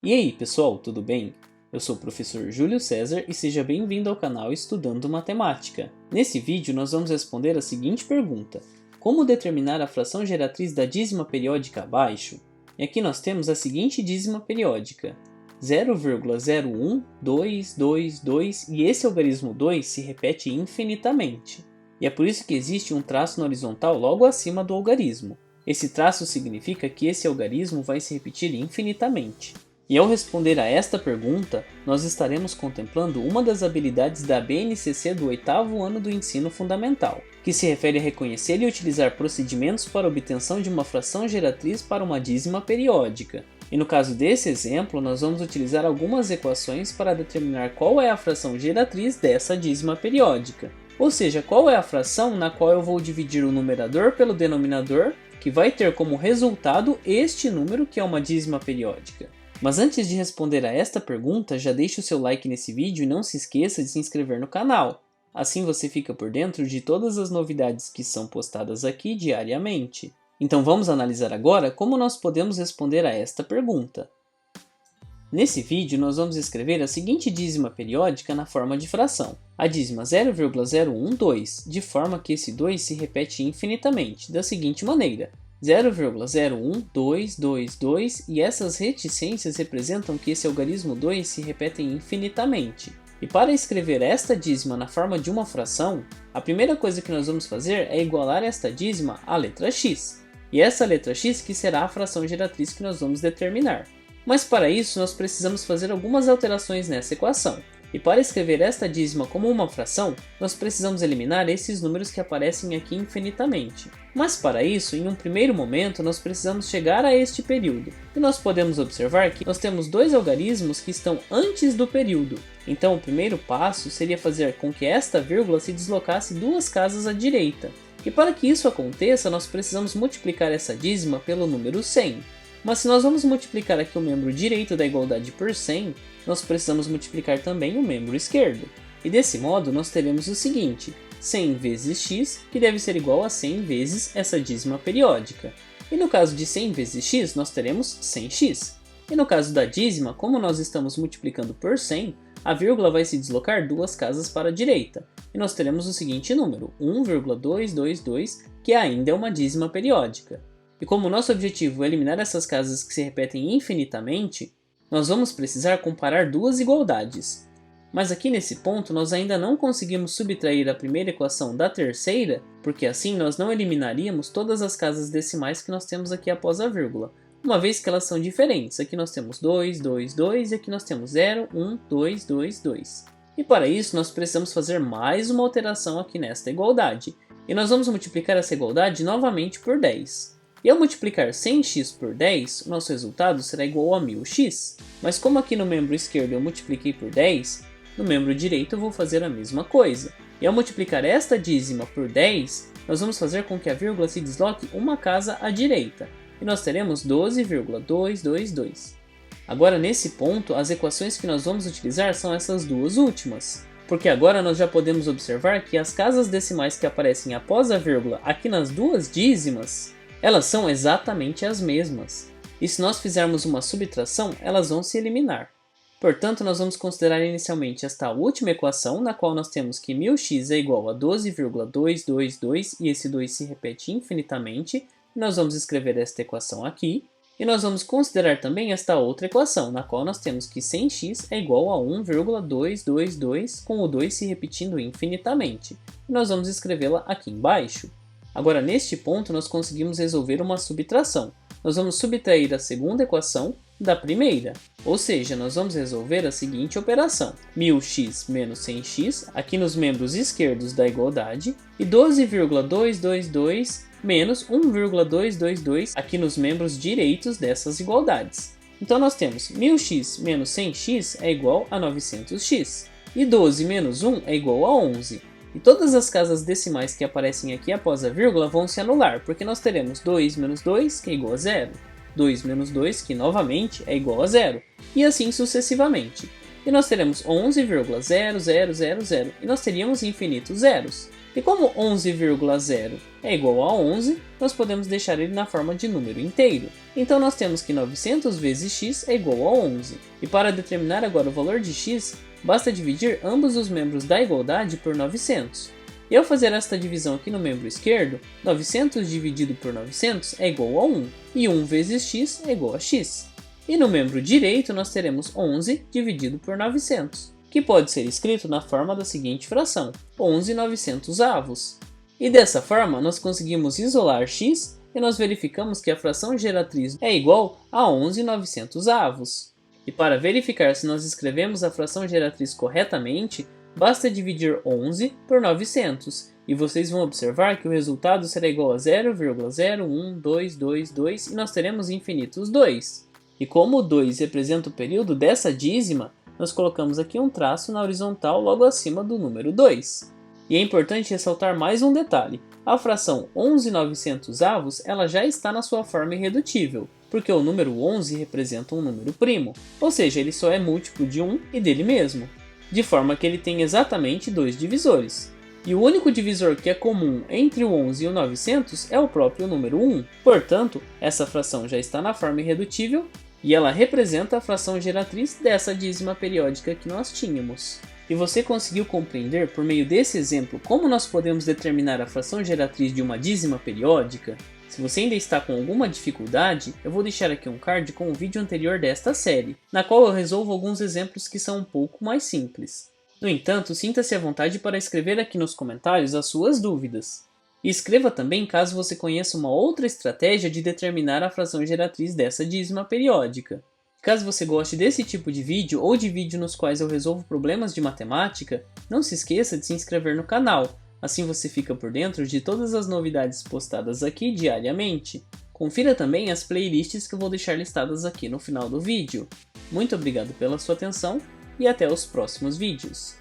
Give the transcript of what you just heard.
E aí, pessoal, tudo bem? Eu sou o professor Júlio César e seja bem-vindo ao canal Estudando Matemática. Nesse vídeo nós vamos responder a seguinte pergunta: como determinar a fração geratriz da dízima periódica abaixo? E aqui nós temos a seguinte dízima periódica: 0,01222 e esse algarismo 2 se repete infinitamente. E é por isso que existe um traço na horizontal logo acima do algarismo. Esse traço significa que esse algarismo vai se repetir infinitamente. E ao responder a esta pergunta, nós estaremos contemplando uma das habilidades da BNCC do 8º ano do ensino fundamental, que se refere a reconhecer e utilizar procedimentos para a obtenção de uma fração geratriz para uma dízima periódica. E no caso desse exemplo, nós vamos utilizar algumas equações para determinar qual é a fração geratriz dessa dízima periódica. Ou seja, qual é a fração na qual eu vou dividir o numerador pelo denominador, que vai ter como resultado este número que é uma dízima periódica. Mas antes de responder a esta pergunta, já deixe o seu like nesse vídeo e não se esqueça de se inscrever no canal. Assim você fica por dentro de todas as novidades que são postadas aqui diariamente. Então vamos analisar agora como nós podemos responder a esta pergunta. Nesse vídeo nós vamos escrever a seguinte dízima periódica na forma de fração, a dízima 0,012, de forma que esse 2 se repete infinitamente, da seguinte maneira: 0,01222 e essas reticências representam que esse algarismo 2 se repete infinitamente. E para escrever esta dízima na forma de uma fração, a primeira coisa que nós vamos fazer é igualar esta dízima à letra x. E essa letra x que será a fração geratriz que nós vamos determinar. Mas para isso nós precisamos fazer algumas alterações nessa equação. E para escrever esta dízima como uma fração, nós precisamos eliminar esses números que aparecem aqui infinitamente. Mas para isso, em um primeiro momento, nós precisamos chegar a este período. E nós podemos observar que nós temos dois algarismos que estão antes do período. Então o primeiro passo seria fazer com que esta vírgula se deslocasse duas casas à direita. E para que isso aconteça, nós precisamos multiplicar essa dízima pelo número 100. Mas se nós vamos multiplicar aqui o membro direito da igualdade por 100, nós precisamos multiplicar também o membro esquerdo. E desse modo nós teremos o seguinte: 100 vezes x, que deve ser igual a 100 vezes essa dízima periódica. E no caso de 100 vezes x, nós teremos 100x. E no caso da dízima, como nós estamos multiplicando por 100, a vírgula vai se deslocar duas casas para a direita. E nós teremos o seguinte número, 1,222, que ainda é uma dízima periódica. E como nosso objetivo é eliminar essas casas que se repetem infinitamente, nós vamos precisar comparar duas igualdades. Mas aqui nesse ponto nós ainda não conseguimos subtrair a primeira equação da terceira, porque assim nós não eliminaríamos todas as casas decimais que nós temos aqui após a vírgula, uma vez que elas são diferentes. Aqui nós temos 2, 2, 2 e aqui nós temos 0, 1, 2, 2, 2. E para isso nós precisamos fazer mais uma alteração aqui nesta igualdade, e nós vamos multiplicar essa igualdade novamente por 10. E ao multiplicar 100x por 10, o nosso resultado será igual a 1000x. Mas como aqui no membro esquerdo eu multipliquei por 10, no membro direito eu vou fazer a mesma coisa. E ao multiplicar esta dízima por 10, nós vamos fazer com que a vírgula se desloque uma casa à direita. E nós teremos 12,222. Agora nesse ponto, as equações que nós vamos utilizar são essas duas últimas. Porque agora nós já podemos observar que as casas decimais que aparecem após a vírgula aqui nas duas dízimas, elas são exatamente as mesmas, e se nós fizermos uma subtração, elas vão se eliminar. Portanto, nós vamos considerar inicialmente esta última equação, na qual nós temos que 1000x é igual a 12,222, e esse 2 se repete infinitamente, e nós vamos escrever esta equação aqui, e nós vamos considerar também esta outra equação, na qual nós temos que 100x é igual a 1,222, com o 2 se repetindo infinitamente, e nós vamos escrevê-la aqui embaixo. Agora, neste ponto, nós conseguimos resolver uma subtração. Nós vamos subtrair a segunda equação da primeira. Ou seja, nós vamos resolver a seguinte operação: 1000x menos 100x, aqui nos membros esquerdos da igualdade, e 12,222 menos 1,222, aqui nos membros direitos dessas igualdades. Então, nós temos 1000x menos 100x é igual a 900x, e 12 menos 1 é igual a 11. E todas as casas decimais que aparecem aqui após a vírgula vão se anular, porque nós teremos 2 menos 2, que é igual a 0, 2 menos 2, que novamente é igual a 0, e assim sucessivamente. E nós teremos 11,0000, e nós teríamos infinitos zeros. E como 11,0 é igual a 11, nós podemos deixar ele na forma de número inteiro. Então nós temos que 900 vezes x é igual a 11. E para determinar agora o valor de x, basta dividir ambos os membros da igualdade por 900. E ao fazer esta divisão aqui no membro esquerdo, 900 dividido por 900 é igual a 1. E 1 vezes x é igual a x. E no membro direito nós teremos 11 dividido por 900. Que pode ser escrito na forma da seguinte fração, 11/900. E dessa forma, nós conseguimos isolar x e nós verificamos que a fração geratriz é igual a 11/900. E para verificar se nós escrevemos a fração geratriz corretamente, basta dividir 11 por 900, e vocês vão observar que o resultado será igual a 0,01222 e nós teremos infinitos 2. E como o 2 representa o período dessa dízima, nós colocamos aqui um traço na horizontal logo acima do número 2. E é importante ressaltar mais um detalhe. A fração 11/900 ela já está na sua forma irredutível, porque o número 11 representa um número primo, ou seja, ele só é múltiplo de 1 e dele mesmo, de forma que ele tem exatamente dois divisores. E o único divisor que é comum entre o 11 e o 900 é o próprio número 1. Portanto, essa fração já está na forma irredutível, e ela representa a fração geratriz dessa dízima periódica que nós tínhamos. E você conseguiu compreender por meio desse exemplo como nós podemos determinar a fração geratriz de uma dízima periódica? Se você ainda está com alguma dificuldade, eu vou deixar aqui um card com o vídeo anterior desta série, na qual eu resolvo alguns exemplos que são um pouco mais simples. No entanto, sinta-se à vontade para escrever aqui nos comentários as suas dúvidas. E escreva também caso você conheça uma outra estratégia de determinar a fração geratriz dessa dízima periódica. Caso você goste desse tipo de vídeo ou de vídeo nos quais eu resolvo problemas de matemática, não se esqueça de se inscrever no canal, assim você fica por dentro de todas as novidades postadas aqui diariamente. Confira também as playlists que eu vou deixar listadas aqui no final do vídeo. Muito obrigado pela sua atenção e até os próximos vídeos.